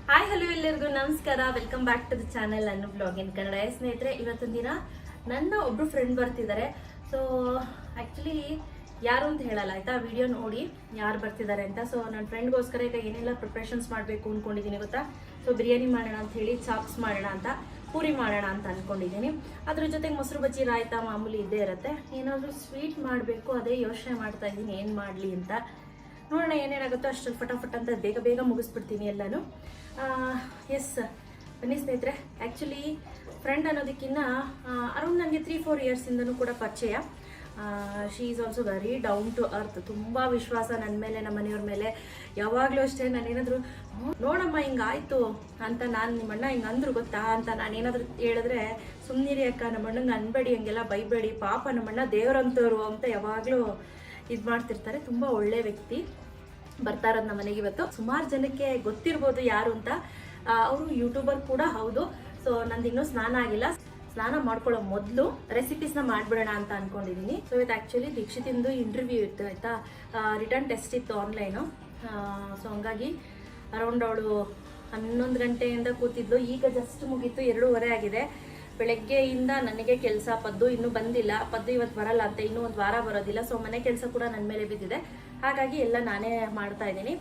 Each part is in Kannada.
ಹಾಯ್ ಹಲೋ ಎಲ್ಲರಿಗೂ ನಮಸ್ಕಾರ. Welcome back to the channel ಅನ್ನು ಬ್ಲಾಗ್ ಇನ್ ಕನ್ನಡ. ಸ್ನೇಹಿತರೆ, ಇವತ್ತಿನ ದಿನ ನನ್ನ ಒಬ್ರು ಫ್ರೆಂಡ್ ಬರ್ತಿದ್ದಾರೆ. ಸೊ ಆ್ಯಕ್ಚುಲಿ ಯಾರು ಅಂತ ಹೇಳಲ್ಲ ಆಯ್ತಾ, ವಿಡಿಯೋ ನೋಡಿ ಯಾರು ಬರ್ತಿದ್ದಾರೆ ಅಂತ. ಸೊ ನನ್ನ ಫ್ರೆಂಡ್ಗೋಸ್ಕರ ಈಗ ಏನೆಲ್ಲ ಪ್ರಿಪ್ರೇಷನ್ಸ್ ಮಾಡಬೇಕು ಅಂದ್ಕೊಂಡಿದ್ದೀನಿ ಗೊತ್ತಾ. ಸೊ ಬಿರಿಯಾನಿ ಮಾಡೋಣ ಅಂತ ಹೇಳಿ, ಚಾಪ್ಸ್ ಮಾಡೋಣ ಅಂತ, ಪೂರಿ ಮಾಡೋಣ ಅಂತ ಅಂದ್ಕೊಂಡಿದ್ದೀನಿ. ಅದ್ರ ಜೊತೆಗೆ ಮೊಸರು ಬಜ್ಜಿ, ರಾಯ್ತಾ ಮಾಮೂಲಿ ಇದ್ದೇ ಇರುತ್ತೆ. ಏನಾದರೂ ಸ್ವೀಟ್ ಮಾಡಬೇಕು, ಅದೇ ಯೋಚನೆ ಮಾಡ್ತಾ ಇದ್ದೀನಿ ಏನು ಮಾಡಲಿ ಅಂತ. ನೋಡೋಣ ಏನೇನಾಗುತ್ತೋ ಅಷ್ಟು ಫಟಾಫಟ್ ಅಂತ ಬೇಗ ಬೇಗ ಮುಗಿಸ್ಬಿಡ್ತೀನಿ ಎಲ್ಲನೂ. ಎಸ್ ಬನ್ನಿ ಸ್ನೇಹಿತರೆ. ಆ್ಯಕ್ಚುಲಿ ಫ್ರೆಂಡ್ ಅನ್ನೋದಕ್ಕಿಂತ ಅರೌಂಡ್ ನನಗೆ 3-4 ಇಯರ್ಸಿಂದನೂ ಕೂಡ ಪರಿಚಯ. She is also very down to earth. ತುಂಬ ವಿಶ್ವಾಸ ನನ್ನ ಮೇಲೆ, ನಮ್ಮ ಮನೆಯವ್ರ ಮೇಲೆ. ಯಾವಾಗಲೂ ಅಷ್ಟೇ ನಾನೇನಾದರೂ ನೋಡಮ್ಮ ಹಿಂಗಾಯ್ತು ಅಂತ, ನಾನು ನಿಮ್ಮಣ್ಣ ಹಿಂಗೆ ಅಂದ್ರು ಗೊತ್ತಾ ಅಂತ ನಾನೇನಾದರೂ ಹೇಳಿದ್ರೆ, ಸುಮ್ಮನಿರಿ ಅಕ್ಕ, ನಮ್ಮಣ್ಣಂಗೆ ಅನ್ಬೇಡಿ, ಹಂಗೆಲ್ಲ ಬೈಬೇಡಿ, ಪಾಪ ನಮ್ಮಣ್ಣ ದೇವ್ರಂತವ್ರು ಅಂತ ಯಾವಾಗಲೂ ಇದು ಮಾಡ್ತಿರ್ತಾರೆ. ತುಂಬ ಒಳ್ಳೆ ವ್ಯಕ್ತಿ. ಬರ್ತಾ ಇರೋದು ನಮ್ಮ ಮನೆಗೆ ಇವತ್ತು. ಸುಮಾರು ಜನಕ್ಕೆ ಗೊತ್ತಿರ್ಬೋದು ಯಾರು ಅಂತ. ಅವರು ಯೂಟ್ಯೂಬರ್ ಕೂಡ ಹೌದು. ಸೊ ನಂದು ಇನ್ನೂ ಸ್ನಾನ ಆಗಿಲ್ಲ. ಸ್ನಾನ ಮಾಡ್ಕೊಳ್ಳೋ ಮೊದಲು ರೆಸಿಪೀಸ್ನ ಮಾಡಿಬಿಡೋಣ ಅಂತ ಅನ್ಕೊಂಡಿದ್ದೀನಿ. ಸೊ ಇದು ಆ್ಯಕ್ಚುಲಿ ದೀಕ್ಷಿತಿಂದು ಇಂಟರ್ವ್ಯೂ ಇತ್ತು ಆಯಿತಾ, ರಿಟರ್ನ್ ಟೆಸ್ಟ್ ಇತ್ತು ಆನ್ಲೈನು. ಸೊ ಹಂಗಾಗಿ ಅರೌಂಡ್ ಅವಳು 11 ಗಂಟೆಯಿಂದ ಕೂತಿದ್ಲು. ಈಗ ಜಸ್ಟ್ ಮುಗೀತು, 2:15 ಆಗಿದೆ. ಬೆಳಗ್ಗೆಯಿಂದ ನನಗೆ ಕೆಲಸ, ಪದ್ದು ಇನ್ನೂ ಬಂದಿಲ್ಲ. ಪದ್ದು ಇವತ್ತು ಬರಲ್ಲ ಅಂತ, ಇನ್ನೂ ಒಂದು ವಾರ ಬರೋದಿಲ್ಲ. ಸೊ ಮನೆ ಕೆಲಸ ಕೂಡ ನನ್ನ ಮೇಲೆ ಬಿದ್ದಿದೆ. ಹಾಗಾಗಿ ಎಲ್ಲ ನಾನೇ ಮಾಡ್ತಾ ಇದ್ದೀನಿ.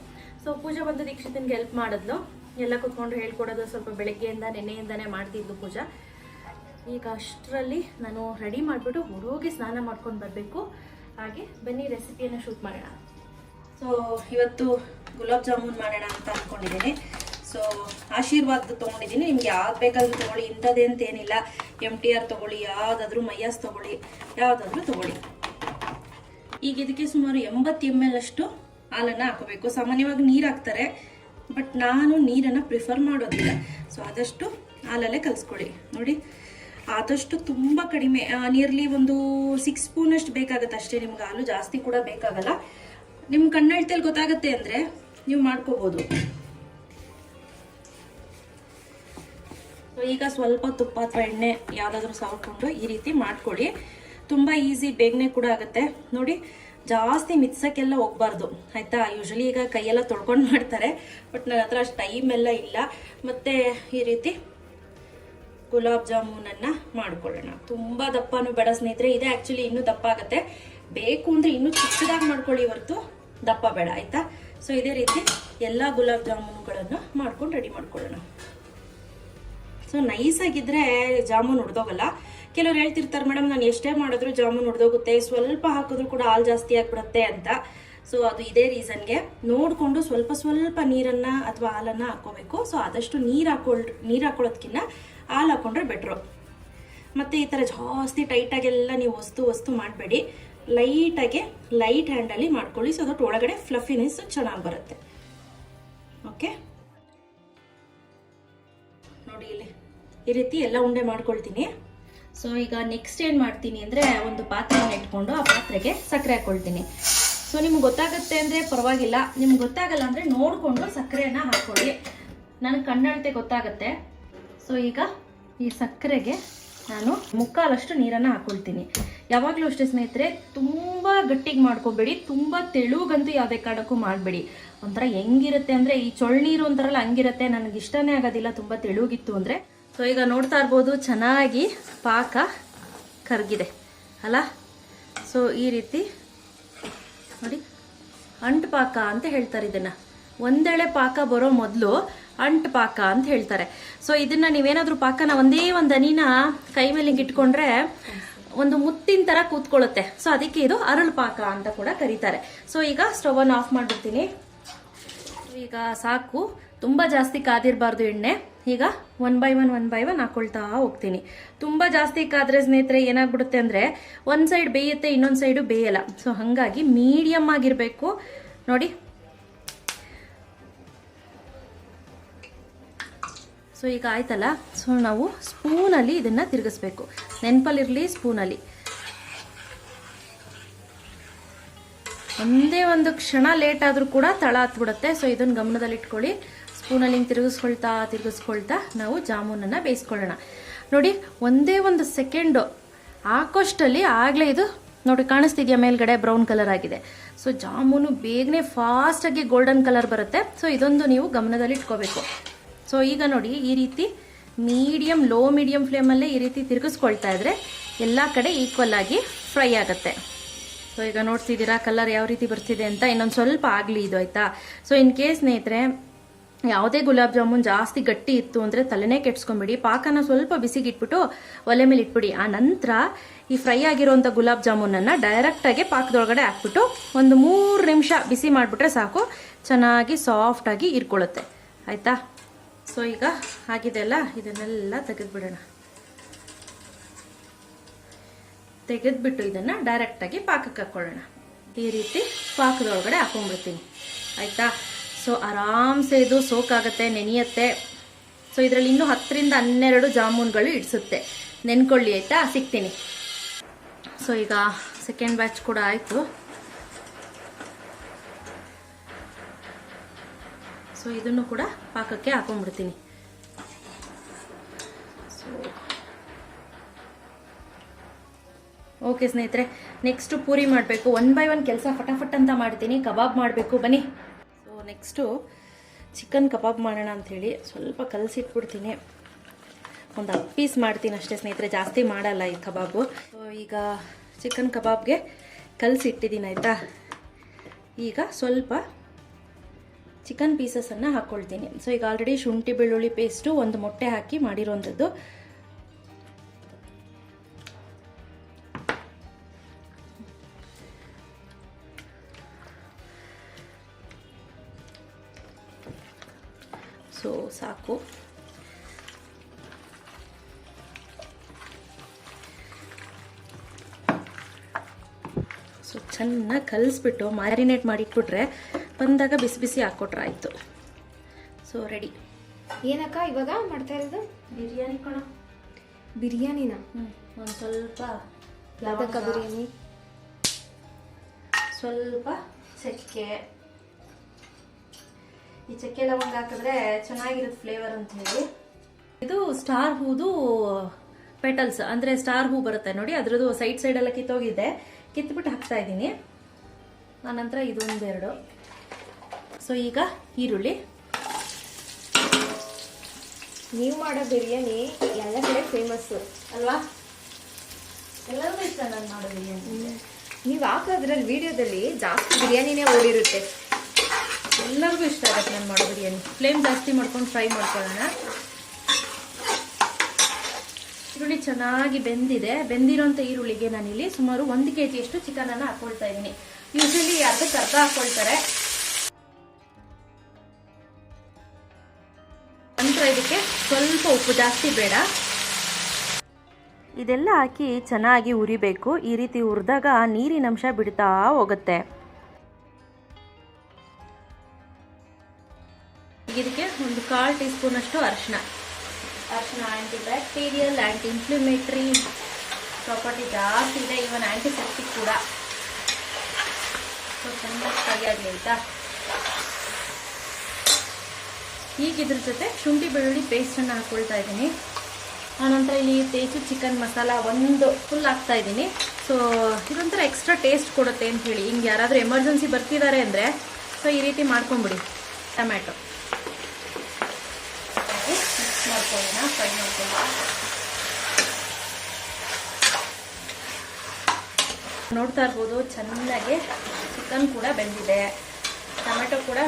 ಸೊ ಪೂಜಾ ಬಂದು ದೀಕ್ಷಿತನಿಗೆ ಹೆಲ್ಪ್ ಮಾಡಿದ್ಲು. ಎಲ್ಲ ಕೂತ್ಕೊಂಡು ಹೇಳ್ಕೊಡೋದು ಸ್ವಲ್ಪ ಬೆಳಗ್ಗೆಯಿಂದ, ನೆನ್ನೆಯಿಂದನೇ ಮಾಡ್ತಿದ್ಲು ಪೂಜಾ. ಈಗ ಅಷ್ಟರಲ್ಲಿ ನಾನು ರೆಡಿ ಮಾಡಿಬಿಟ್ಟು ಹುಡುಗಿ ಸ್ನಾನ ಮಾಡ್ಕೊಂಡು ಬರಬೇಕು. ಹಾಗೆ ಬನ್ನಿ ರೆಸಿಪಿಯನ್ನು ಶೂಟ್ ಮಾಡೋಣ. ಸೊ ಇವತ್ತು ಗುಲಾಬ್ ಜಾಮೂನ್ ಮಾಡೋಣ ಅಂತ ಅಂದ್ಕೊಂಡಿದ್ದೀನಿ. ಸೊ ಆಶೀರ್ವಾದ ತೊಗೊಂಡಿದ್ದೀನಿ. ನಿಮ್ಗೆ ಯಾವ್ದು ಬೇಕಾದರೂ ತೊಗೊಳ್ಳಿ, ಇಂಥದ್ದೇ ಅಂತ ಏನಿಲ್ಲ. MTR ತೊಗೊಳ್ಳಿ, ಯಾವುದಾದ್ರೂ ಮೈಯಾಸ್ ತೊಗೊಳ್ಳಿ, ಯಾವುದಾದ್ರೂ ತೊಗೊಳ್ಳಿ. ಈಗ ಇದಕ್ಕೆ ಸುಮಾರು 80 ml ಅಷ್ಟು ಹಾಲನ್ನು ಹಾಕೋಬೇಕು. ಸಾಮಾನ್ಯವಾಗಿ ನೀರು ಹಾಕ್ತಾರೆ, ಬಟ್ ನಾನು ನೀರನ್ನು ಪ್ರಿಫರ್ ಮಾಡೋದಿಲ್ಲ. ಸೊ ಆದಷ್ಟು ಹಾಲಲ್ಲೇ ಕಲಿಸ್ಕೊಳ್ಳಿ. ನೋಡಿ, ಆದಷ್ಟು ತುಂಬ ಕಡಿಮೆ, ನಿಯರ್ಲಿ ಒಂದು 6 ಸ್ಪೂನಷ್ಟು ಬೇಕಾಗುತ್ತೆ ಅಷ್ಟೇ. ನಿಮ್ಗೆ ಹಾಲು ಜಾಸ್ತಿ ಕೂಡ ಬೇಕಾಗಲ್ಲ. ನಿಮ್ಮ ಕಣ್ಣಳ್ತಲ್ಲಿ ಗೊತ್ತಾಗುತ್ತೆ ಅಂದರೆ ನೀವು ಮಾಡ್ಕೋಬೋದು. ಈಗ ಸ್ವಲ್ಪ ತುಪ್ಪ ಅಥವಾ ಎಣ್ಣೆ ಯಾವುದಾದ್ರೂ ಸಾವ್ಕೊಂಡು ಈ ರೀತಿ ಮಾಡ್ಕೊಳ್ಳಿ. ತುಂಬ ಈಸಿ, ಬೇಗನೆ ಕೂಡ ಆಗುತ್ತೆ. ನೋಡಿ, ಜಾಸ್ತಿ ಮಿಕ್ಸಕ್ಕೆಲ್ಲ ಹೋಗ್ಬಾರ್ದು ಆಯಿತಾ. ಯೂಶಲಿ ಈಗ ಕೈಯೆಲ್ಲ ತೊಳ್ಕೊಂಡು ಮಾಡ್ತಾರೆ, ಬಟ್ ನನ್ನ ಹತ್ರ ಅಷ್ಟು ಟೈಮ್ ಎಲ್ಲ ಇಲ್ಲ. ಮತ್ತು ಈ ರೀತಿ ಗುಲಾಬ್ ಜಾಮೂನನ್ನು ಮಾಡ್ಕೊಳ್ಳೋಣ. ತುಂಬ ದಪ್ಪನೂ ಬೇಡ ಸ್ನೇಹಿತರೆ. ಇದೆ ಆ್ಯಕ್ಚುಲಿ ಇನ್ನೂ ದಪ್ಪ ಆಗುತ್ತೆ. ಬೇಕು ಅಂದರೆ ಇನ್ನೂ ಚಿಕ್ಕದಾಗಿ ಮಾಡ್ಕೊಳ್ಳಿ, ಹೊರತು ದಪ್ಪ ಬೇಡ ಆಯಿತಾ. ಸೊ ಇದೇ ರೀತಿ ಎಲ್ಲ ಗುಲಾಬ್ ಜಾಮೂನುಗಳನ್ನು ಮಾಡ್ಕೊಂಡು ರೆಡಿ ಮಾಡ್ಕೊಳ್ಳೋಣ. ಸೊ ನೈಸಾಗಿದ್ದರೆ ಜಾಮೂನು ಉಡ್ದೋಗಲ್ಲ. ಕೆಲವ್ರು ಹೇಳ್ತಿರ್ತಾರೆ, ಮೇಡಮ್ ನಾನು ಎಷ್ಟೇ ಮಾಡಿದ್ರು ಜಾಮೂನು ಉಡ್ದೋಗುತ್ತೆ, ಸ್ವಲ್ಪ ಹಾಕಿದ್ರು ಕೂಡ ಹಾಲು ಜಾಸ್ತಿ ಆಗಿಬಿಡುತ್ತೆ ಅಂತ. ಸೊ ಅದು ಇದೇ ರೀಸನ್ಗೆ. ನೋಡಿಕೊಂಡು ಸ್ವಲ್ಪ ಸ್ವಲ್ಪ ನೀರನ್ನು ಅಥವಾ ಹಾಲನ್ನು ಹಾಕ್ಕೋಬೇಕು. ಸೊ ಆದಷ್ಟು ನೀರು ಹಾಕೊಳ್ಳೋದಕ್ಕಿಂತ ಹಾಲು ಹಾಕ್ಕೊಂಡ್ರೆ ಬೆಟ್ರು. ಮತ್ತು ಈ ಥರ ಜಾಸ್ತಿ ಟೈಟಾಗೆಲ್ಲ ನೀವು ವಸ್ತು ಮಾಡಬೇಡಿ. ಲೈಟ್ ಹ್ಯಾಂಡಲ್ಲಿ ಮಾಡ್ಕೊಳ್ಳಿ. ಸೊ ಅದಕ್ಕೆ ಒಳಗಡೆ ಫ್ಲಫಿನೆಸ್ ಚೆನ್ನಾಗಿ ಬರುತ್ತೆ. ಓಕೆ, ನೋಡಿ ಇಲ್ಲಿ ಈ ರೀತಿ ಎಲ್ಲ ಉಂಡೆ ಮಾಡ್ಕೊಳ್ತೀನಿ. ಸೊ ಈಗ ನೆಕ್ಸ್ಟ್ ಏನು ಮಾಡ್ತೀನಿ ಅಂದರೆ, ಒಂದು ಪಾತ್ರೆಯನ್ನು ಇಟ್ಕೊಂಡು ಆ ಪಾತ್ರೆಗೆ ಸಕ್ಕರೆ ಹಾಕ್ಕೊಳ್ತೀನಿ. ಸೊ ನಿಮ್ಗೆ ಗೊತ್ತಾಗುತ್ತೆ ಅಂದರೆ ಪರವಾಗಿಲ್ಲ, ನಿಮ್ಗೆ ಗೊತ್ತಾಗಲ್ಲ ಅಂದರೆ ನೋಡಿಕೊಂಡು ಸಕ್ಕರೆಯನ್ನು ಹಾಕ್ಕೊಳ್ಳಿ. ನನಗೆ ಕಣ್ಣಳತೆ ಗೊತ್ತಾಗುತ್ತೆ. ಸೊ ಈಗ ಈ ಸಕ್ಕರೆಗೆ ನಾನು 1/4 ನೀರನ್ನು ಹಾಕ್ಕೊಳ್ತೀನಿ. ಯಾವಾಗಲೂ ಅಷ್ಟೇ ಸ್ನೇಹಿತರೆ, ತುಂಬ ಗಟ್ಟಿಗೆ ಮಾಡ್ಕೋಬೇಡಿ, ತುಂಬ ತೆಳುಗಂತೂ ಯಾವುದೇ ಕಾರಣಕ್ಕೂ ಮಾಡಬೇಡಿ. ಒಂಥರ ಹೆಂಗಿರುತ್ತೆ ಅಂದರೆ, ಈ ಚೊಳ್ನೀರು ಒಂಥರಲ್ಲ ಹಂಗಿರುತ್ತೆ. ನನಗೆ ಇಷ್ಟನೇ ಆಗೋದಿಲ್ಲ ತುಂಬ ತೆಳುಗಿತ್ತು ಅಂದರೆ. ಸೊ ಈಗ ನೋಡ್ತಾ ಇರ್ಬೋದು, ಚೆನ್ನಾಗಿ ಪಾಕ ಕರಗಿದೆ ಅಲ್ಲ. ಸೊ ಈ ರೀತಿ ನೋಡಿ, ಅಂಟು ಪಾಕ ಅಂತ ಹೇಳ್ತಾರೆ ಇದನ್ನು. ಒಂದೆಳೆ ಪಾಕ ಬರೋ ಮೊದಲು ಅಂಟು ಪಾಕ ಅಂತ ಹೇಳ್ತಾರೆ. ಸೊ ಇದನ್ನು ನೀವೇನಾದರೂ ಪಾಕನ ಒಂದೇ ಒಂದು ಹನಿನ ಕೈ ಮೇಲೆ ಇಟ್ಕೊಂಡ್ರೆ ಒಂದು ಮುತ್ತಿನ ಥರ ಕೂತ್ಕೊಳ್ಳುತ್ತೆ. ಸೊ ಅದಕ್ಕೆ ಇದು ಅರಳು ಪಾಕ ಅಂತ ಕೂಡ ಕರೀತಾರೆ. ಸೊ ಈಗ ಸ್ಟವನ್ನು ಆಫ್ ಮಾಡಿಬಿಡ್ತೀನಿ. ಈಗ ಸಾಕು, ತುಂಬ ಜಾಸ್ತಿ ಕಾದಿರಬಾರ್ದು ಎಣ್ಣೆ. ಈಗ 1 by 1 ಹಾಕ್ಕೊಳ್ತಾ ಹೋಗ್ತೀನಿ. ತುಂಬ ಜಾಸ್ತಿ ಕಾದ್ರೆ ಸ್ನೇಹಿತರೆ ಏನಾಗ್ಬಿಡುತ್ತೆ ಅಂದರೆ, ಒಂದು ಸೈಡ್ ಬೇಯುತ್ತೆ, ಇನ್ನೊಂದು ಸೈಡು ಬೇಯಲ್ಲ. ಸೊ ಹಾಗಾಗಿ ಮೀಡಿಯಮ್ ಆಗಿರಬೇಕು ನೋಡಿ. ಸೊ ಈಗ ಆಯ್ತಲ್ಲ. ಸೊ ನಾವು ಸ್ಪೂನಲ್ಲಿ ಇದನ್ನು ತಿರುಗಿಸ್ಬೇಕು. ನೆನಪಲ್ಲಿರಲಿ, ಸ್ಪೂನಲ್ಲಿ ಒಂದೇ ಒಂದು ಕ್ಷಣ ಲೇಟ್ ಆದರೂ ಕೂಡ ತಳ ಹತ್ಬಿಡುತ್ತೆ. ಸೊ ಇದನ್ನು ಗಮನದಲ್ಲಿ ಇಟ್ಕೊಳ್ಳಿ. ಸ್ಪೂನಲ್ಲಿ ಹಿಂಗೆ ತಿರುಗಿಸ್ಕೊಳ್ತಾ ನಾವು ಜಾಮೂನನ್ನು ಬೇಯಿಸ್ಕೊಳ್ಳೋಣ. ನೋಡಿ, ಒಂದೇ ಒಂದು ಸೆಕೆಂಡು ಹಾಕೋಷ್ಟಲ್ಲಿ ಆಗಲೇ ಇದು ನೋಡಿ ಕಾಣಿಸ್ತಿದೆಯಾ, ಮೇಲ್ಗಡೆ ಬ್ರೌನ್ ಕಲರ್ ಆಗಿದೆ. ಸೊ ಜಾಮೂನು ಬೇಗನೆ ಫಾಸ್ಟಾಗಿ ಗೋಲ್ಡನ್ ಕಲರ್ ಬರುತ್ತೆ. ಸೊ ಇದೊಂದು ನೀವು ಗಮನದಲ್ಲಿ ಇಟ್ಕೋಬೇಕು. ಸೊ ಈಗ ನೋಡಿ ಈ ರೀತಿ ಲೋ ಮೀಡಿಯಂ ಫ್ಲೇಮಲ್ಲೇ ಈ ರೀತಿ ತಿರುಗಿಸ್ಕೊಳ್ತಾ ಇದ್ರೆ ಎಲ್ಲ ಕಡೆ ಈಕ್ವಲ್ ಆಗಿ ಫ್ರೈ ಆಗುತ್ತೆ. ಸೊ ಈಗ ನೋಡ್ತಿದ್ದೀರಾ ಕಲರ್ ಯಾವ ರೀತಿ ಬರ್ತಿದೆ ಅಂತ. ಇನ್ನೊಂದು ಸ್ವಲ್ಪ ಆಗಲಿ ಇದು, ಆಯ್ತಾ. ಸೊ ಇನ್ ಕೇಸ್ ಸ್ನೇಹಿತರೆ ಯಾವುದೇ ಗುಲಾಬ್ ಜಾಮೂನ್ ಜಾಸ್ತಿ ಗಟ್ಟಿ ಇತ್ತು ಅಂದರೆ ತಲೆನೇ ಕೆಡ್ಸ್ಕೊಂಬಿಡಿ. ಪಾಕನ ಸ್ವಲ್ಪ ಬಿಸಿಗಿಟ್ಬಿಟ್ಟು ಒಲೆ ಮೇಲೆ ಇಟ್ಬಿಡಿ. ಆ ನಂತರ ಈ ಫ್ರೈ ಆಗಿರುವಂಥ ಗುಲಾಬ್ ಜಾಮೂನನ್ನು ಡೈರೆಕ್ಟಾಗಿ ಪಾಕದೊಳಗಡೆ ಹಾಕ್ಬಿಟ್ಟು ಒಂದು 3 ನಿಮಿಷ ಬಿಸಿ ಮಾಡಿಬಿಟ್ರೆ ಸಾಕು, ಚೆನ್ನಾಗಿ ಸಾಫ್ಟಾಗಿ ಇರ್ಕೊಳ್ಳುತ್ತೆ, ಆಯಿತಾ. ಸೊ ಈಗ ಆಗಿದೆ ಅಲ್ಲ, ಇದನ್ನೆಲ್ಲ ತೆಗೆದ್ಬಿಡೋಣ. ತೆಗೆದ್ಬಿಟ್ಟು ಇದನ್ನು ಡೈರೆಕ್ಟಾಗಿ ಪಾಕಕ್ಕೆ ಹಾಕ್ಕೊಳ್ಳೋಣ. ಈ ರೀತಿ ಪಾಕದೊಳಗಡೆ ಹಾಕೊಂಡ್ಬಿಡ್ತೀನಿ, ಆಯಿತಾ. ಸೊ ಆರಾಮ್ಸೆ ಇದು ಸೋಕಾಗುತ್ತೆ, ನೆನೆಯುತ್ತೆ. ಸೊ ಇದರಲ್ಲಿ ಇನ್ನೂ 10 ರಿಂದ 12 ಜಾಮೂನ್ಗಳು ಇಡಿಸುತ್ತೆ. ನೆನ್ಕೊಳ್ಳಿ, ಆಯಿತಾ. ಸಿಗ್ತೀನಿ. ಸೊ ಈಗ ಸೆಕೆಂಡ್ ಬ್ಯಾಚ್ ಕೂಡ ಆಯಿತು. ಸೊ ಇದನ್ನು ಕೂಡ ಪಾಕಕ್ಕೆ ಹಾಕೊಂಡ್ಬಿಡ್ತೀನಿ. ಸೊ ಓಕೆ ಸ್ನೇಹಿತರೆ, ನೆಕ್ಸ್ಟು ಪೂರಿ ಮಾಡಬೇಕು. 1 by 1 ಕೆಲಸ ಫಟಾಫಟ್ ಅಂತ ಮಾಡ್ತೀನಿ. ಕಬಾಬ್ ಮಾಡಬೇಕು, ಬನ್ನಿ. ಸೊ ನೆಕ್ಸ್ಟು ಚಿಕನ್ ಕಬಾಬ್ ಮಾಡೋಣ ಅಂಥೇಳಿ ಸ್ವಲ್ಪ ಕಲಸಿಟ್ಬಿಡ್ತೀನಿ. ಒಂದು 10 ಪೀಸ್ ಮಾಡ್ತೀನಿ ಅಷ್ಟೇ ಸ್ನೇಹಿತರೆ, ಜಾಸ್ತಿ ಮಾಡಲ್ಲ ಈ ಕಬಾಬು. ಸೊ ಈಗ ಚಿಕನ್ ಕಬಾಬ್ಗೆ ಕಲಸಿಟ್ಟಿದ್ದೀನಿ, ಆಯಿತಾ. ಈಗ ಸ್ವಲ್ಪ ಚಿಕನ್ ಪೀಸಸನ್ನು ಹಾಕ್ಕೊಳ್ತೀನಿ. ಸೊ ಈಗ ಆಲ್ರೆಡಿ ಶುಂಠಿ ಬೆಳ್ಳುಳ್ಳಿ ಪೇಸ್ಟು, ಒಂದು ಮೊಟ್ಟೆ ಹಾಕಿ ಮಾಡಿರೋಂಥದ್ದು. ಸೊ ಸಾಕು. ಸೊ ಚೆನ್ನಾಗಿ ಕಲಿಸ್ಬಿಟ್ಟು ಮ್ಯಾರಿನೇಟ್ ಮಾಡಿ ಇಟ್ಬಿಟ್ರೆ ಬಂದಾಗ ಬಿಸಿ ಬಿಸಿ ಹಾಕ್ಕೊಟ್ರೆ ಆಯಿತು. So ready. ಏನಕ್ಕ ಇವಾಗ ಮಾಡ್ತಾ ಇರೋದು? ಬಿರಿಯಾನಿ ಕಣ. ಬಿರಿಯಾನಿನ? ಒಂದು ಸ್ವಲ್ಪ ಯಾವ್ದಕ್ಕ ಬಿರಿಯಾನಿ? ಸ್ವಲ್ಪ ಚಕ್ಕೆ. ಈ ಚಕ್ಕೆ ಲವಂಗ ಹಾಕಿದ್ರೆ ಚೆನ್ನಾಗಿರುತ್ತೆ ಫ್ಲೇವರ್ ಅಂತ ಹೇಳಿ. ಇದು ಸ್ಟಾರ್ ಹೂದು ಪೆಟಲ್ಸ್, ಅಂದರೆ ಸ್ಟಾರ್ ಹೂ ಬರುತ್ತೆ ನೋಡಿ, ಅದ್ರದ್ದು ಸೈಡ್ ಎಲ್ಲ ಕಿತ್ತೋಗಿದೆ. ಕಿತ್ಬಿಟ್ಟು ಹಾಕ್ತಾ ಇದ್ದೀನಿ. ಆನಂತರ ಇದು 1-2. ಸೊ ಈಗ ಈರುಳ್ಳಿ. ನೀವು ಮಾಡೋ ಬಿರಿಯಾನಿ ಎಲ್ಲ ಕಡೆ ಫೇಮಸ್ಸು ಅಲ್ವಾ? ಎಲ್ಲರಿಗೂ ಇಷ್ಟ ನಾನು ಮಾಡೋ ಬಿರಿಯಾನಿ. ನೀವು ಹಾಕೋದ್ರಲ್ಲಿ ವಿಡಿಯೋದಲ್ಲಿ ಜಾಸ್ತಿ ಬಿರಿಯಾನಿನೇ ಓಡಿರುತ್ತೆ. ಎಲ್ಲರಿಗೂ ಇಷ್ಟ ಆಗುತ್ತೆ ನಾನು ಮಾಡೋ ಬಿರಿಯಾನಿ. ಫ್ಲೇಮ್ ಜಾಸ್ತಿ ಮಾಡ್ಕೊಂಡು ಫ್ರೈ ಮಾಡ್ಕೊಳ್ಳೋಣ. ಈರುಳ್ಳಿ ಚೆನ್ನಾಗಿ ಬೆಂದಿದೆ. ಬೆಂದಿರೋಂಥ ಈರುಳ್ಳಿಗೆ ನಾನಿಲ್ಲಿ ಸುಮಾರು 1 kg ಅಷ್ಟು ಚಿಕನನ್ನು ಹಾಕೊಳ್ತಾ ಇದ್ದೀನಿ. ಯೂಶಲಿ ಅದಕ್ಕೆ ಅರ್ಧ ಹಾಕೊಳ್ತಾರೆ. ನಂತರ ಇದಕ್ಕೆ ಸ್ವಲ್ಪ ಉಪ್ಪು, ಜಾಸ್ತಿ ಬೇಡ. ಇದೆಲ್ಲ ಹಾಕಿ ಚೆನ್ನಾಗಿ ಉರಿಬೇಕು. ಈ ರೀತಿ ಹುರಿದಾಗ ನೀರಿನ ಅಂಶ ಬಿಡ್ತಾ ಹೋಗುತ್ತೆ. ಇದಕ್ಕೆ ಒಂದು 1/4 ಟೀ ಸ್ಪೂನ್ ಅಷ್ಟು ಅರಿಶಿನ. Anti bacterial, aunty inflammatory property ಜಾಸ್ತಿ ಇದೆ, ಇವನ್ ಆಂಟಿಸೆಪ್ಟಿಕ್ ಕೂಡ. ಸೊ ಚೆನ್ನಾಗಿ ಫ್ರೈ ಆಗಲಿ, ಆಯಿತಾ. ಈಗ ಇದ್ರ ಜೊತೆ ಶುಂಠಿ ಬೆಳ್ಳುಳ್ಳಿ ಪೇಸ್ಟನ್ನು ಹಾಕ್ಕೊಳ್ತಾ ಇದ್ದೀನಿ. ಆನಂತರ ಇಲ್ಲಿ ತೇಜು ಚಿಕನ್ ಮಸಾಲ ಒಂದು ಫುಲ್ ಹಾಕ್ತಾ ಇದ್ದೀನಿ. ಸೊ ಇದೊಂಥರ ಎಕ್ಸ್ಟ್ರಾ ಟೇಸ್ಟ್ ಕೊಡುತ್ತೆ ಅಂತ ಹೇಳಿ. ಹಿಂಗೆ ಯಾರಾದರೂ ಎಮರ್ಜೆನ್ಸಿ ಬರ್ತಿದ್ದಾರೆ ಅಂದರೆ ಸೊ ಈ ರೀತಿ ಮಾಡ್ಕೊಂಬಿಡಿ. ಟೊಮ್ಯಾಟೊ ಮಿಕ್ಸ್ ಮಾಡ್ಕೊಳ್ಳೋಣ, ಫ್ರೈ ಮಾಡ್ಕೊಳ್ಳೋಣ. ನೋಡ್ತಾ ಇರ್ಬೋದು ಚೆನ್ನಾಗಿ ಚಿಕನ್ ಕೂಡ ಬೆಂದಿದೆ, ಟೊಮೆಟೊ ಕೂಡ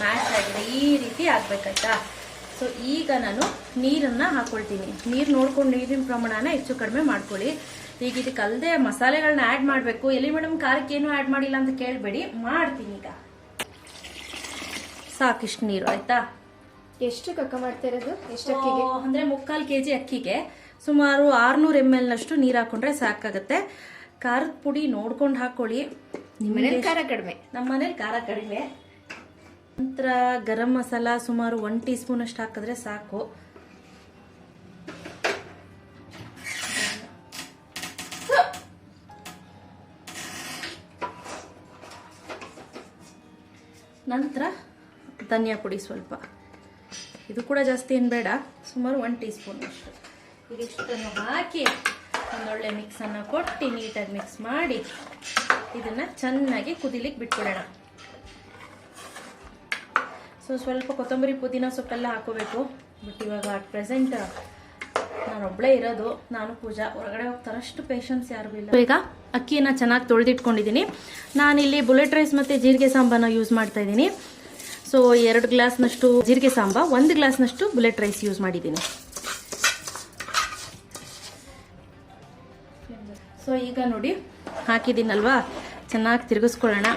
ಮ್ಯಾಶ್ ಆಗಿದೆ. ಈ ರೀತಿ ಆಗಬೇಕಾಯ್ತಾ. ಸೊ ಈಗ ನಾನು ನೀರನ್ನು ಹಾಕ್ಕೊಳ್ತೀನಿ. ನೀರು ನೋಡ್ಕೊಂಡು ನೀರಿನ ಪ್ರಮಾಣನ ಹೆಚ್ಚು ಕಡಿಮೆ ಮಾಡ್ಕೊಳ್ಳಿ. ಈಗ ಇದಕ್ಕೆ ಅಲ್ಲದೆ ಮಸಾಲೆಗಳನ್ನ ಆ್ಯಡ್ ಮಾಡಬೇಕು. ಎಲ್ಲಿ ಮೇಡಮ್ ಖಾರಕ್ಕೆ ಏನೂ ಆ್ಯಡ್ ಮಾಡಿಲ್ಲ ಅಂತ ಕೇಳಬೇಡಿ, ಮಾಡ್ತೀನಿ. ಈಗ ಸಾಕಿಷ್ಟು ನೀರು, ಆಯಿತಾ. ಎಷ್ಟು ಕಕ್ಕ ಮಾಡ್ತಾ ಇರೋದು? ಎಷ್ಟು ಅಕ್ಕಿಗೆ? ಅಂದರೆ 3/4 kg ಅಕ್ಕಿಗೆ ಸುಮಾರು 600 ml ನಷ್ಟು ನೀರು ಹಾಕೊಂಡ್ರೆ ಸಾಕಾಗುತ್ತೆ. ಖಾರದ ಪುಡಿ ನೋಡ್ಕೊಂಡು ಹಾಕೊಳ್ಳಿ. ನಿಮ್ಮ ಮನೇಲಿ ಖಾರ ಕಡಿಮೆ, ನಮ್ಮ ಮನೇಲಿ ಖಾರ ಕಡಿಮೆ. ನಂತರ ಗರಂ ಮಸಾಲ ಸುಮಾರು 1 ಟೀ ಸ್ಪೂನ್ ಅಷ್ಟು ಹಾಕಿದ್ರೆ ಸಾಕು. ನಂತರ ಧನಿಯಾ ಪುಡಿ ಸ್ವಲ್ಪ, ಇದು ಕೂಡ ಜಾಸ್ತಿ ಏನು ಬೇಡ, ಸುಮಾರು 1 ಟೀ ಸ್ಪೂನ್ ಅಷ್ಟು. ಇದಿಷ್ಟನ್ನು ಹಾಕಿ ಒಂದೊಳ್ಳೆ ಮಿಕ್ಸನ್ನು ಕೊಟ್ಟು ನೀಟಾಗಿ ಮಿಕ್ಸ್ ಮಾಡಿ ಇದನ್ನು ಚೆನ್ನಾಗಿ ಕುದಿಲಿಕ್ಕೆ ಬಿಟ್ಬಿಡೋಣ. ಸೊ ಸ್ವಲ್ಪ ಕೊತ್ತಂಬರಿ ಪುದೀನ ಸೊಪ್ಪೆಲ್ಲ ಹಾಕೋಬೇಕು. ಬಟ್ ಇವಾಗ ಅಟ್ ಪ್ರೆಸೆಂಟ್ ನಾನೊಬ್ಬಳೇ ಇರೋದು, ನಾನು ಪೂಜಾ ಹೊರಗಡೆ ಹೋಗ್ತಾರಷ್ಟು ಪೇಷನ್ಸ್ ಯಾರಿಗೂ ಇಲ್ಲ. ಈಗ ಅಕ್ಕಿಯನ್ನು ಚೆನ್ನಾಗಿ ತೊಳೆದಿಟ್ಕೊಂಡಿದ್ದೀನಿ. ನಾನಿಲ್ಲಿ ಬುಲೆಟ್ ರೈಸ್ ಮತ್ತು ಜೀರಿಗೆ ಸಾಂಬಾರನ್ನ ಯೂಸ್ ಮಾಡ್ತಾ ಇದ್ದೀನಿ. ಸೊ 2 ಗ್ಲಾಸ್ನಷ್ಟು ಜೀರಿಗೆ ಸಾಂಬ, 1 ಗ್ಲಾಸ್ನಷ್ಟು ಬುಲೆಟ್ ರೈಸ್ ಯೂಸ್ ಮಾಡಿದ್ದೀನಿ. ಸೊ ಈಗ ನೋಡಿ ಹಾಕಿದ್ದೀನಲ್ವಾ, ಚೆನ್ನಾಗಿ ತಿರುಗಿಸ್ಕೊಳ್ಳೋಣ.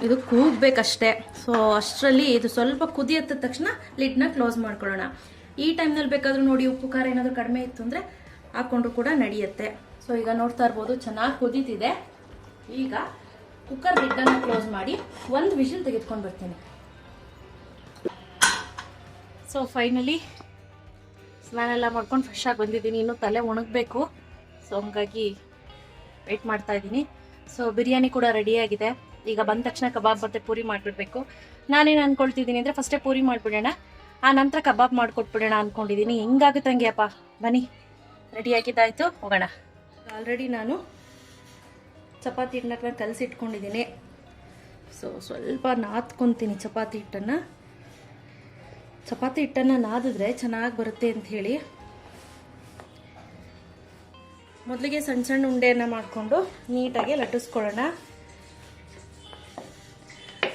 ಇದು ಕೂಗಬೇಕಷ್ಟೇ. ಸೊ ಅಷ್ಟರಲ್ಲಿ ಇದು ಸ್ವಲ್ಪ ಕುದಿ ಹತ್ತಿದ ತಕ್ಷಣ ಲಿಡ್ನ ಕ್ಲೋಸ್ ಮಾಡ್ಕೊಳ್ಳೋಣ. ಈ ಟೈಮ್ನಲ್ಲಿ ಬೇಕಾದರೂ ನೋಡಿ ಉಪ್ಪು ಖಾರ ಏನಾದರೂ ಕಡಿಮೆ ಇತ್ತು ಅಂದರೆ ಹಾಕ್ಕೊಂಡ್ರು ಕೂಡ ನಡೆಯುತ್ತೆ. ಸೊ ಈಗ ನೋಡ್ತಾ ಇರ್ಬೋದು ಚೆನ್ನಾಗಿ ಕುದೀತಿದೆ. ಈಗ ಕುಕ್ಕರ್ ಲಿಡ್ಡನ್ನು ಕ್ಲೋಸ್ ಮಾಡಿ 1 ವಿಷಲ್ ತೆಗೆದುಕೊಂಡು ಬರ್ತೀನಿ. ಸೊ ಫೈನಲಿ ಸ್ನಾನ ಮಾಡ್ಕೊಂಡು ಫ್ರೆಶ್ ಆಗಿ ಬಂದಿದ್ದೀನಿ. ಇನ್ನೂ ತಲೆ ಒಣಗಬೇಕು. ಸೊ ಹಂಗಾಗಿ ವೆಯ್ಟ್ ಮಾಡ್ತಾ ಇದ್ದೀನಿ. ಸೊ ಬಿರಿಯಾನಿ ಕೂಡ ರೆಡಿಯಾಗಿದೆ. ಈಗ ಬಂದ ತಕ್ಷಣ ಕಬಾಬ್ ಮತ್ತೆ ಪೂರಿ ಮಾಡಿಬಿಡ್ಬೇಕು. ನಾನೇನು ಅಂದ್ಕೊಳ್ತಿದ್ದೀನಿ ಅಂದರೆ ಫಸ್ಟೇ ಪೂರಿ ಮಾಡಿಬಿಡೋಣ, ಆ ನಂತರ ಕಬಾಬ್ ಮಾಡಿಕೊಟ್ಬಿಡೋಣ ಅಂದ್ಕೊಂಡಿದ್ದೀನಿ. ಹೆಂಗಾಗುತ್ತೆ ಹಂಗೆ ಅಪ್ಪ. ಬನ್ನಿ, ರೆಡಿಯಾಗಿದ್ದಾಯಿತು, ಹೋಗೋಣ. ಆಲ್ರೆಡಿ ನಾನು ಚಪಾತಿ ಹಿಟ್ಟನ್ನ ಕಲಸಿಟ್ಕೊಂಡಿದ್ದೀನಿ. ಸೊ ಸ್ವಲ್ಪ ನಾದ್ಕೊತೀನಿ ಚಪಾತಿ ಹಿಟ್ಟನ್ನು. ಚಪಾತಿ ಹಿಟ್ಟನ್ನು ನಾದಿದ್ರೆ ಚೆನ್ನಾಗಿ ಬರುತ್ತೆ ಅಂತ ಹೇಳಿ ಮೊದಲಿಗೆ ಸಣ್ಣ ಸಣ್ಣ ಉಂಡೆಯನ್ನು ಮಾಡಿಕೊಂಡು ನೀಟಾಗಿ ಲಟ್ಟಿಸ್ಕೊಳ್ಳೋಣ.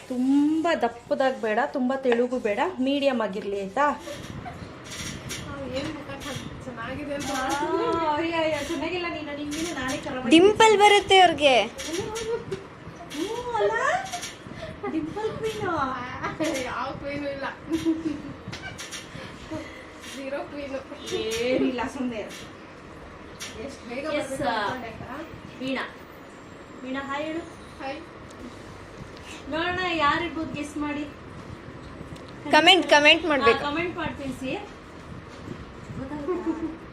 ತುಂಬ ದಪ್ಪದಾಗಿ ಬೇಡ, ತುಂಬ ತೆಳುಗೂ ಬೇಡ, ಮೀಡಿಯಮ್ ಆಗಿರಲಿ ಆಯಿತಾ. ಚೆನ್ನಾಗಿಲ್ಲ, ನೀನು ನಾಳೆ ಡಿಂಪಲ್ ಬರುತ್ತೆ ಅವ್ರಿಗೆ. ಡಿಂಪಲ್ ಕ್ವೀನು ಯಾವ ಕ್ವೀನು ಇಲ್ಲ, ಜೀರೋ ಕ್ವೀನು ಏನಿಲ್ಲ, ಸುಮ್ಮನೆ ವೀಣಾ. ವೀಣಾ ಹಾಯ್ ಹೇಳು. ಹಾಯ್. ನೋಡೋಣ ಯಾರಿರ್ಬೋದು ಗೆಸ್ ಮಾಡಿ. ಕಮೆಂಟ್ ಮಾಡ್ಬೇಕು. ಕಮೆಂಟ್ ಮಾಡಿ ತಿಳಿಸಿ.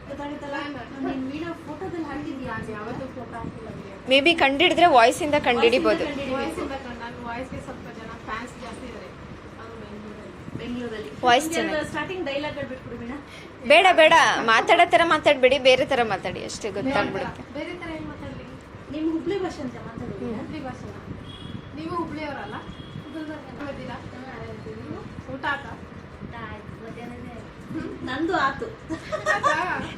ಗೊತ್ತಾಗುತ್ತಲ್ಲ, ನೀನು ವೀಣಾ ಫೋಟೋದಲ್ಲಿ ಹಾಕಿದ್ಯಾ? ಯಾವತ್ತೂ ಫೋಟೋ ಹಾಕಿಲ್ಲ. ಮೇ ಬಿ ಕಂಡಿಡಿದ್ರೆ ವಾಯ್ಸ್ ಇಂದ ಕಂಡಿಡಿಬಹುದು. ವಾಯ್ಸಿಂದ ನಾನು ವಾಯ್ಸ್ಗೆ ಸ್ವಲ್ಪ ಜನ ಫ್ಯಾನ್ಸ್ ಜಾಸ್ತಿ ಇದ್ದಾರೆ ಬೆಂಗಳೂರಲ್ಲಿ. ವಾಯ್ಸ್ ಚೆನ್ನಾಗಿ. ಸ್ಟಾರ್ಟಿಂಗ್ ಡೈಲಾಗ್ ಹೇಳ್ಬಿಟ್ಬಿಡು ವೀಣಾ. ಬೇಡ ಮಾತಾಡೋ ತರ ಮಾತಾಡ್ಬೇಡಿ, ಬೇರೆ ತರ ಮಾತಾಡಿ, ಅಷ್ಟೇ ಗೊತ್ತಾಗ್ಬಿಡುತ್ತೆ. ಬೇರೆ ಥರ ಏನು ಮಾತಾಡಲಿ? ನಿಮ್ಮ ಹುಬ್ಳಿ ಭಾಷೆ ಅಂತ ಮಾತಾಡೋದು. ಹುಬ್ಳಿ ಭಾಷೆನ? ನೀವು ಹುಬ್ಳಿಯವರಲ್ಲ? ಇದ್ದೀರಾ? ಊಟ ಆತ? ನಂದು ಆತು.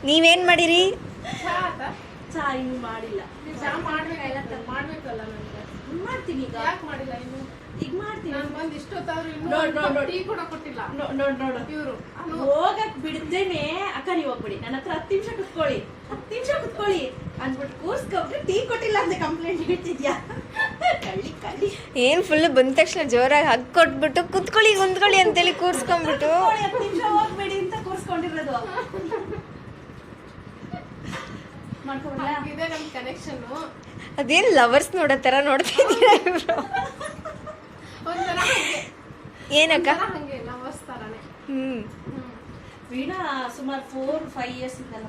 ನೀವೇನ್ ಮಾಡಿರಿ? ಚಾ ಆತ? ಚಾ ಇನ್ನು ಮಾಡಿಲ್ಲ. ಚಾ ಮಾಡ್ಬೇಕಲ್ಲ ನನಗೆ. ಮಾಡ್ತೀನಿ ಈಗ. ಯಾಕೆ ಮಾಡಿಲ್ಲ ಇನ್ನು? ಈಗ ಮಾಡ್ತೀನಿ. ನಾನು ಬಂದು ಇಷ್ಟೊತ್ತಾದ್ರು ಇನ್ನೂ ಟೀ ಕೂಡ ಕೊಟ್ಟಿಲ್ಲ. ನೋಡು ಇವರು ಹೋಗಕ್ ಬಿಡ್ದೇನೆ. ಅಕ್ಕ ನೀವು ಹೋಗ್ಬಿಡಿ, ನನ್ನ ಹತ್ರ 10 ನಿಮಿಷ ಕುತ್ಕೊಳ್ಳಿ ಅಂದ್ಬಿಟ್ಟು ಕೂರ್ಸ್ಕೊಬಿಟ್ಟು ಟೀ ಕೊಟ್ಟಿಲ್ಲ ಅಂತ ಕಂಪ್ಲೇಂಟ್ ಇಡ್ತಿದ್ಯಾ? ಕಳ್ಳಿ ಏನ್ ಫುಲ್ ಬಂದ ತಕ್ಷಣ ಜೋರಾಗಿ ಹಗ್ ಕೊಟ್ಬಿಟ್ಟು ಕುತ್ಕೊಳ್ಳಿ ಅಂತೇಳಿ ಕೂರ್ಸ್ಕೊಂಡ್ಬಿಟ್ಟು 10 ನಿಮಿಷ ಹೋಗ್ಬೇಡಿ ಅಂತ ಕೂರ್ಸ್ಕೊಂಡಿರೋದು. ಇದೆ ನಮ್ ಕನೆಕ್ಷನ್. ಅದೇನ್ ಲವರ್ಸ್ ನೋಡೋ ತರ ನೋಡ್ತಾ ಇದ್ದೀರಾ ಇಬ್ರು? ಒಂಥರ ಏನಕ್ಕ? ಹಂಗೆ ಲವರ್ಸ್ ತರಾನೇ. ವೀಣಾ ಸುಮಾರು 4-5 ಇಯರ್ಸ್ ಇದ್ದಲ್ಲ.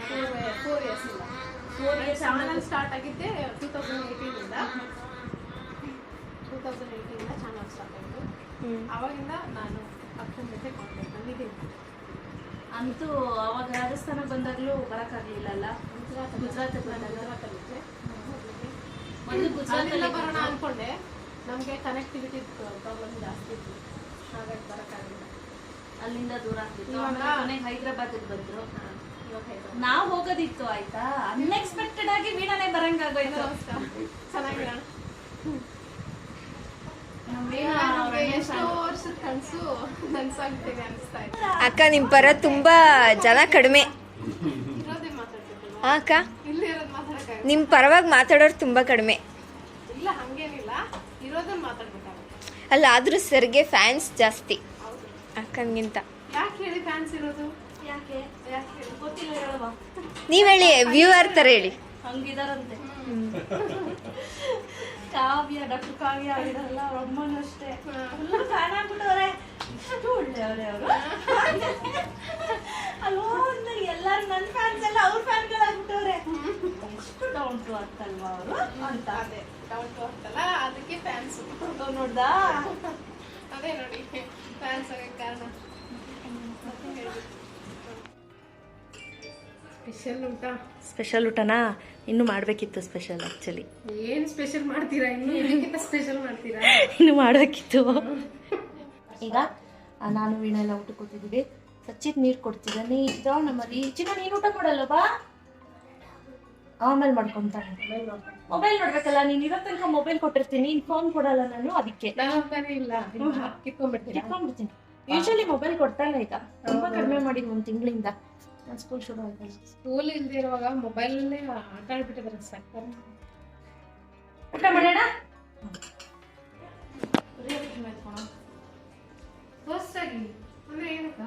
4 ಇಯರ್ಸ್ ಇಲ್ಲ. 4 ಇಯರ್ಸ್ ಚಾನಲ್ ಸ್ಟಾರ್ಟ್ ಆಗಿದ್ದೆ 2018 ಇಂದ. 2018 ಇಂದ ಚಾನಲ್ ಸ್ಟಾರ್ಟ್ ಆಯಿತು. ಅವಾಗಿಂದ ನಾನು ಅಕ್ಕನ ಜೊತೆ ಕಾಂಟ್ಯಾಕ್ಟ್ ಆಗಿದ್ದೀನಿ. ಅಂತೂ ಅವಾಗ ರಾಜಸ್ಥಾನಕ್ಕೆ ಬಂದಾಗಲೂ ಬರೋಕ್ಕಾಗಲಿಲ್ಲಲ್ಲ. ಗುಜರಾತಲ್ಲಿದ್ದೆ. ಮೊದಲು ಗುಜರಾತಲ್ಲಿ ಬರೋಣ ಅಂದ್ಕೊಂಡೆ. ನಮಗೆ ಕನೆಕ್ಟಿವಿಟಿ ಪ್ರಾಬ್ಲಮ್ ಜಾಸ್ತಿ ಇತ್ತು, ಹಾಗಾಗಿ ಬರೋಕ್ಕಾಗಲಿಲ್ಲ. ಅಲ್ಲಿಂದ ದೂರ ಆಗ್ತಿತ್ತು. ಕೊನೆಗೆ ಹೈದ್ರಾಬಾದಿಗೆ ಬಂದ್ರು. ನಾವು ಹೋಗೋದಿತ್ತು ಆಯ್ತಾ. ಅನ್ಎಕ್ಸ್ಪೆಕ್ಟೆಡ್ ಆಗಿ ವೀಣಾನೇ ಬರಂಗಾಗೋಯ್ತು. ಚೆನ್ನಾಗಿರೋಣ. ಎಷ್ಟೋ ವರ್ಷದ ಕನಸು ನನ್ಸಾಗ್ತಿದೆ ಅನಿಸ್ತಾ ಇದೆ. ಅಕ್ಕ ನಿಮ್ ಪರ ತುಂಬಾ ಜನ ಕಡಿಮೆ. ಇರೋದೇ ಮಾತಾಡ್ತಿದ್ವಿ. ಅಕ್ಕ ಇಲ್ಲಿ ಇರೋದು ಮಾತಾಡಕ್ಕಾಗ. ನಿಮ್ ಪರವಾಗಿ ಮಾತಾಡೋರು ತುಂಬಾ ಕಡಿಮೆ. ಇಲ್ಲ ಹಂಗೇನಿಲ್ಲ, ಇರೋದನ್ನ ಮಾತಾಡ್ಬೇಕಾಗುತ್ತೆ. ಅಲ್ಲ ಆದ್ರೂ ಸರ್ಗೆ ಫ್ಯಾನ್ಸ್ ಜಾಸ್ತಿ ಹೌದು. ಅಕ್ಕನ್ಗಿಂತ. ಯಾಕೆ ಹೇಳಿ ಫ್ಯಾನ್ಸ್ ಇರೋದು? ಯಾಕೆ ಹೇಳಿ? ಗೊತ್ತಿಲ್ಲ, ಹೇಳವಾ. ನೀವ್ ಹೇಳಿ, ವ್ಯೂವರ್ ತರ ಹೇಳಿ. ಹಂಗಿದಾರಂತೆ. ಕಾವ್ಯ, ಡಾಕ್ಟರ್ ಕಾವ್ಯ ಆಗಿರಲ್ಲ, ಅವ್ರ ಅಮ್ಮನೂ ಅಷ್ಟೇ ಫುಲ್ ಫ್ಯಾನ್ ಆಗ್ಬಿಟ್ಟವ್ರೆ. ಎಷ್ಟು ಒಳ್ಳೆಯವ್ರೆ ಅವರು. ಅಲ್ವೋ ಎಲ್ಲರೂ ನನ್ನ ಫ್ಯಾನ್ಸ್ ಎಲ್ಲ ಅವ್ರ ಫ್ಯಾನ್ಗಳಾಗ್ಬಿಟ್ಟವ್ರೆ. ಎಷ್ಟು ಡೌನ್ ಟು ಅರ್ತ್ ಅಲ್ವಾ ಅವರು ಅಂತ. ಅದೇ ಡೌನ್ ಟು ಅರ್ತ್ ಅಲ್ಲ, ಅದಕ್ಕೆ ಫ್ಯಾನ್ಸ್. ನೋಡ್ದಾ? ಅದೇ ನೋಡಿ ಫ್ಯಾನ್ಸ್ ಆಗಕ್ಕೆ ಕಾರಣ. ಸ್ಪೆಷಲ್ ಊಟನಾ ಇನ್ನು ಮಾಡಬೇಕಿತ್ತು. ಸ್ಪೆಷಲ್ ಆ್ಯಕ್ಚುಲಿ ಏನು ಸ್ಪೆಷಲ್ ಮಾಡ್ತೀರಾ? ಇನ್ನು ಇದಕ್ಕಿಂತ ಸ್ಪೆಷಲ್ ಮಾಡ್ತೀರಾ? ಇನ್ನು ಮಾಡಬೇಕಿತ್ತು. ಈಗ ನಾನು ವೀಣಾ ಎಲ್ಲ ಊಟ ಕೂತಿದ್ದೀವಿ. ಸಚ್ಚಿತ್ ನೀರು ಕೊಡ್ತಿದ್ದಾನೆ. ಈಗ ನಮ್ಮ ಚಿನ್ನ ನೀನು ಊಟ ಮಾಡಲ್ಲ ಬಾ, ಆಮೇಲೆ ಮಾಡ್ಕೊಂತಾನೆ. ಮೊಬೈಲ್ ನೋಡ್ಬೇಕಲ್ಲ, ನೀನು ಇರೋ ತನಕ ಮೊಬೈಲ್ ಕೊಟ್ಟಿರ್ತೀನಿ, ಫೋನ್ ಕೊಡಲ್ಲ ನಾನು, ಅದಕ್ಕೆ ಕಿತ್ಕೊಂಡ್ಬಿಡ್ತೀನಿ. ಯೂಶಲಿ ಮೊಬೈಲ್ ಕೊಡ್ತಾ ಇಲ್ಲ, ಈಗ ತುಂಬಾ ಕಡಿಮೆ ಮಾಡಿದ್ವಿ 1 ತಿಂಗಳಿಂದ. ನಾನು ಸ್ಕೂಲ್ ಶುರು ಆಯ್ತಲ್ಲ. ಸ್ಕೂಲ್ ಇಲ್ದೇ ಇರುವಾಗ ಮೊಬೈಲಲ್ಲೇ ಆಟ ಆಡ್ಬಿಟ್ಟಿದ್ದಾರೆ ಸಾಕು. ಊಟ ಮಾಡೋಣ. ಹೊಸಾಗಿ ಅಂದ್ರೆ ಏನಕ್ಕ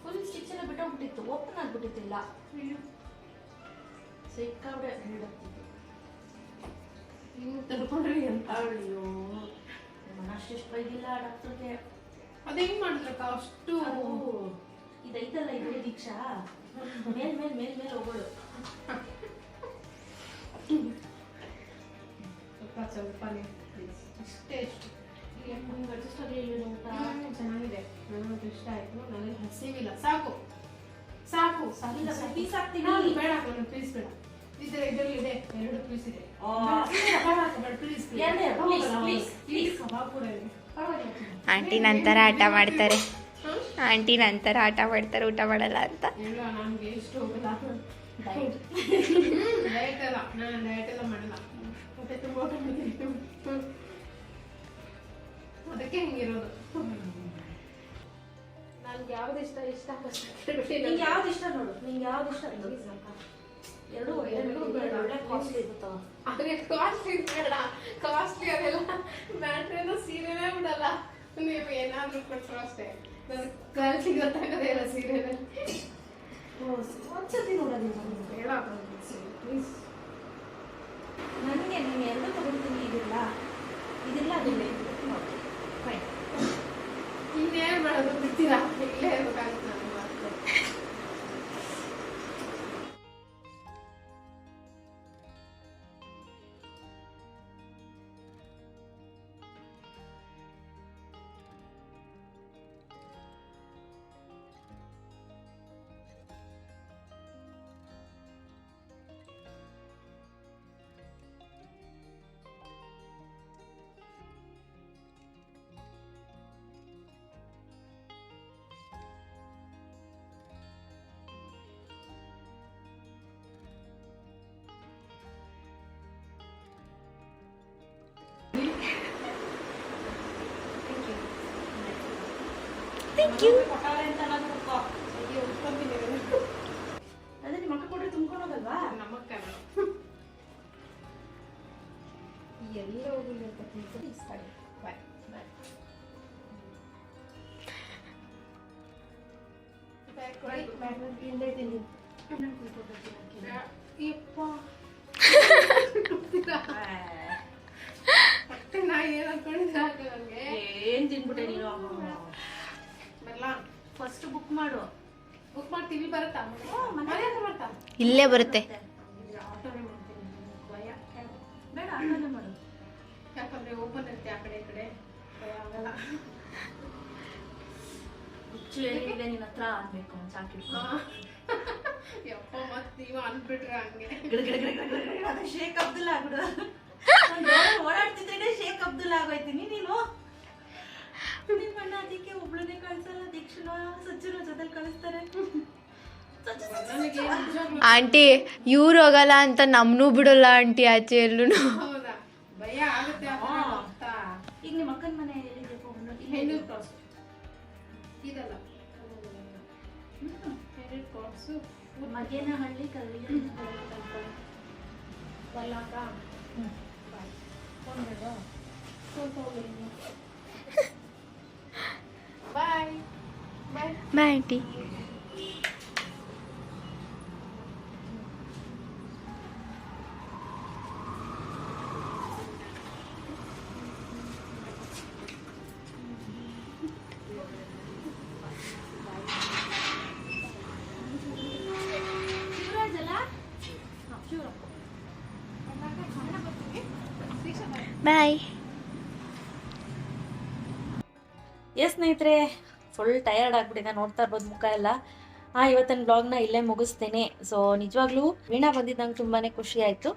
ಫುಲ್ ಸ್ಟಿಚ್ ಎಲ್ಲ ಬಿಟ್ಟೋಗ್ಬಿಟ್ಟಿತ್ತು, ಓಪನ್ ಆಗ್ಬಿಟ್ಟಿತ್ತಿಲ್ಲ. ಸಿಕ್ಕಾಬಿಡೆ ಹಿಡಿದಾಗ್ತಿತ್ತು. ನೀವು ತಡ್ಕೊಂಡ್ರಿ ಅಂತ. ಅಯ್ಯೋ ನಾನು ಅಷ್ಟಿಷ್ಟು ಬೈದಿಲ್ಲ ಡಾಕ್ಟರ್ಗೆ. ಅದು ಹೆಂಗ್ ಮಾಡಿದ್ರಕ್ಕ ಅಷ್ಟು? ಇದೈತಲ್ಲ ಇದು ದೀಕ್ಷಾ, ಮೇಲ್ ಹೋಗೋಳು. ಸ್ವಲ್ಪನೇ ಇಷ್ಟೇ ಎಷ್ಟು ನಿಮ್ಗೆ ಅಡ್ಜಸ್ಟ್ ಆಗಲಿಲ್ಲ ಊಟ? ಚೆನ್ನಾಗಿದೆ, ನನಗೆ ಇಷ್ಟ ಆಯ್ತು. ನನಗೆ ಹಸಿವಿಲ್ಲ, ಸಾಕು ಸಾಕು ಇಲ್ಲ ಪೀಸ್ ಹಾಕ್ತೀನಿ. ಬೇಡ ಒಂದು ಪೀಸ್ ಬೇಡ. ಇದರಲ್ಲಿ ಇದೆ 2 ಪೀಸ್ ಇದೆ. ಆಂಟಿ ನಂತರ ಆಟ ಮಾಡ್ತಾರೆ, ಆಂಟಿ ನಂತರ ಆಟ ಮಾಡ್ತಾರೆ, ಊಟ ಮಾಡಲ್ಲ ಅಂತ. ಇಲ್ಲ ನನಗೆ ಎಷ್ಟು ಹೋಗಲ್ಲ. ಡಯಟ್ ಎಲ್ಲ ನಾನು ಡಯಟ್ ಎಲ್ಲ ಮಾಡಲ್ಲ, ಮತ್ತೆ ತುಂಬ ಊಟ ಮಾಡ್ತೀನಿ, ಅದಕ್ಕೆ ಹಿಂಗಿರೋದು. ನನ್ಗೆ ಯಾವ್ದು ಇಷ್ಟ ನಿಂಗೆ ಯಾವ್ದು ಇಷ್ಟ ನೋಡು, ನಿಂಗೆ ಯಾವ್ದು ಇಷ್ಟ ಎರಡು ಒಳ್ಳೆ ಕಾಸ್ಟ್ಲಿ ಇರುತ್ತವ. ಅದೇ ಕಾಸ್ಟ್ಲಿ ಬೇಡ, ಕಾಸ್ಟ್ಲಿ ಅದೆಲ್ಲ ಬ್ಯಾಟ್ರಿನ ಸೀರೆನೇ ಬಿಡಲ್ಲ. ನೀವು ಏನಾದ್ರೂ ಕೊಟ್ಟರು ಅಷ್ಟೇ, ನನಗೆ ಕ್ವಾಲಿಟಿ ಗೊತ್ತಾಗದೇ ಇಲ್ಲ ಸೀರೆನಲ್ಲಿ. ಒಂದ್ಸತಿ ನೋಡೋದಿಲ್ಲ ಬೇಡ ಪ್ಲೀಸ್. ನನಗೆ ನೀನು 2 ತಗೊಳ್ತೀನಿ. ಇದಿಲ್ಲ ಅದಿಲ್ಲ ಫೈನ್. ಇನ್ನೇನು ಮಾಡೋದು, ಬಿಡ್ತೀರಾ? ಇಲ್ಲೇ ಇರ್ಬೇಕಾಗುತ್ತೆ ನಾನು ಮಾತು. Thank you. ಅದೇ ನಿಮ್ಮ ಅಕ್ಕ ಕೊಟ್ಟರೆ ತುಂಬ್ಕೊಂಡು ಹೋಗಲ್ವಾ? ನಮ್ಮಕ್ಕ ಎಲ್ಲ ಹೋಗಿಲ್ಲ. ಬಾಯ್ ಬಾಯ್. ಮತ್ತೆ ನಾ ಏನ್ ಅನ್ಕೊಂಡಿದ್ದೆ ನನಗೆ ಏನ್ ತಿನ್ಬಿಟ್ಟೆ ನೀನು? ಬರ್ಲಾ? ಫಸ್ಟ್ ಬುಕ್ ಮಾಡು. ಬುಕ್ ಮಾಡ್ತೀವಿ, ಬರುತ್ತಾ? ಮನೆ ಹತ್ರ ಬರ್ತಾ? ಇಲ್ಲೇ ಬರುತ್ತೆ. ಆಟೋನೇ ಮಾಡ್ತೀನಿ, ಭಯ. ಬೇಡ ಆಟೋನೇ ಮಾಡು. ಯಾಕಂದ್ರೆ ಓಪನ್ ಇರುತ್ತೆ ಆ ಕಡೆ ಈ ಕಡೆ, ಭಯ ಆಗಲ್ಲ. ಹುಚ್ಚು ಏನಿದೆ ನಿನ್ನ ಹತ್ರ ಅನ್ಬೇಕು ಸಾಕಿಡ್ಕೊ. ಯಪ್ಪ ಮತ್ ನೀವು ಅನ್ಬಿಟ್ರೆ ಹಂಗೆ ಶೇಖ್ ಅಬ್ದುಲ್ಲಾ ಆಗ್ಬಿಡು. ಓಡಾಡ್ತಿದ್ರೆ ಶೇಖ್ ಅಬ್ದುಲ್ಲಾ ಆಗೋಯ್ತೀನಿ ನೀನು. ನಿಮ್ಮ ಅಣ್ಣ ಅದಕ್ಕೆ ಒಬ್ಳನ್ನೇ ಕಳ್ಸಲ್ಲ, ದೀಕ್ಷುನ ಸಚ್ಚುನ ಜೊತೆಲಿ ಕಳಿಸ್ತಾರೆ. ಆಂಟಿ ಇವ್ರು ಹೋಗಲ್ಲ ಅಂತ ನಮ್ನೂ ಬಿಡಲ್ಲ ಆಂಟಿ ಆಚೆ ಎಲ್ಲೂ. ಹೌದಾ? ಭಯ ಆಗುತ್ತೆ ಅಂತ. ಈಗ ನಿಮ್ಮ ಅಕ್ಕನ ಮನೆ ಎಲ್ಲಿದೆ? ಹೆಣ್ಣೂರು ಕ್ರಾಸ್ ಇದಲ್ಲ, ಹೆಣ್ಣೂರು ಕ್ರಾಸು ಮಗೇನಹಳ್ಳಿ ಕಲ್ಲಿ ಬರ್ಲಾಕ. ಬಾಯ್. ಫೋನ್ ಬೇಡ, ಫೋನ್ ತಗೊಂಡು ಬಾಯ್ ಬಾಯ್ ಬಾಯ್ ಆಂಟಿ. ಬಾಯ್. ಸ್ನೇಹಿತರೆ, ಫುಲ್ ಟಯರ್ಡ್ ಆಗ್ಬಿಟ್ಟಿದೆ, ನೋಡ್ತಾ ಇರ್ಬೋದು ಮುಖ ಎಲ್ಲ. ಇವತ್ತಿನ ಬ್ಲಾಗ್ನ ಇಲ್ಲೇ ಮುಗಿಸ್ತೇನೆ. ಸೊ ನಿಜವಾಗ್ಲೂ ವೀಣಾ ಬಂದಿದ್ದು ನಂಗೆ ತುಂಬಾ ಖುಷಿ ಆಯಿತು.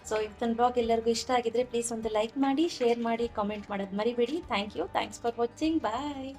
ಸೊ ಇವತ್ತಿನ ಬ್ಲಾಗ್ ಎಲ್ಲರಿಗೂ ಇಷ್ಟ ಆಗಿದ್ರೆ ಪ್ಲೀಸ್ ಒಂದು ಲೈಕ್ ಮಾಡಿ, ಶೇರ್ ಮಾಡಿ, ಕಾಮೆಂಟ್ ಮಾಡೋದು ಮರಿಬೇಡಿ. Thanks for watching. ಬಾಯ್.